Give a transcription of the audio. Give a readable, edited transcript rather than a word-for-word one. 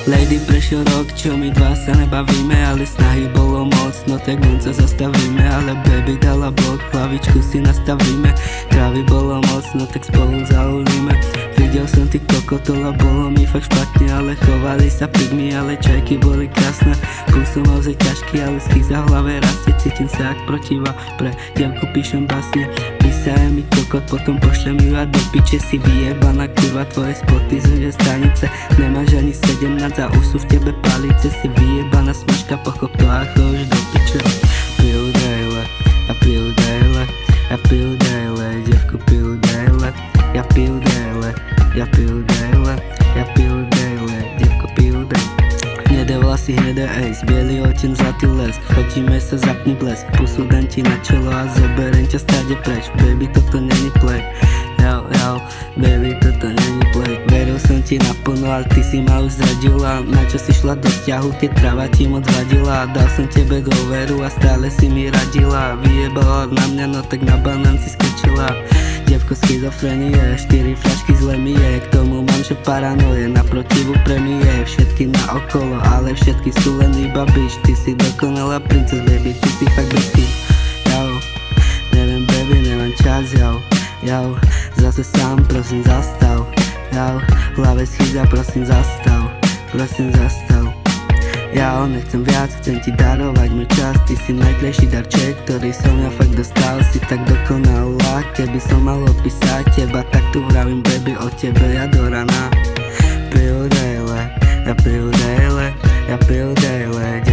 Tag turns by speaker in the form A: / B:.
A: Lady, prešiel rok, čo my dva sa nebavíme, ale snahy bolo moc, no tak len sa zastavíme. Ale baby dala blok, hlavičku si nastavíme. Trávy bolo moc, no tak spolu zaulíme. Videl som ty kokotol a bolo mi fakt špatne, ale chovali sa pigmi, ale čajky boli krásne. Bol som naozaj ťažký, ale schýza v hlave rastie. Cítim sa jak protiva, pre dievku píšem basne. Písaje mi kokot, potom pošlem ju a do piče. Si vyjebaná kurva, tvoje spoty z stanice. Nemáš ani 17 a už sú v tebe palice. Si vyjebaná smažka, pochop to a choď do piče. Piju dejle, ja piju dejle, ja piju dejle, dievku piju dejle. Ja piju dejle, ja piju dejle, ja piju dejle, dievko piju dejle. Hnedé vlasy, hnedé ace, bielý oteň, zlatý lesk. Fotíme sa, zapni blesk, pusu dám ti na čelo a zoberiem ťa stáde preč. Baby, toto není play, jau, jau, baby, toto není play. Veril som ti naplno, ale ty si ma už zradila. Na čo si šla do vzťahu, keď tráva ti moc vadila. Dal som tebe dôveru a stále si mi radila. Vyjebala na mňa, no tak na banán si skočila. Dievko schizofrenie, 4 fľašky zle mi je. K tomu mám, že paranoje, naprotiv premie. Všetky na okolo, ale všetky sú len iba bitch. Ty si dokonalá princess, baby, ty si fakt bezký. Jau, neviem baby, nemám čas, jau, jau. Zase sám, prosím zastav. Jau, v hlave schiza, prosím zastav. Prosím zastav. Ja nechcem viac, chcem ti darovať môj čas. Ty si najkrajší darček, ktorý som ja fakt dostal. Si tak dokonalá, keby som mal opísať teba, tak tu vravím baby o tebe ja do rana. Piju dejle, ja piju dejle, ja piju dejle.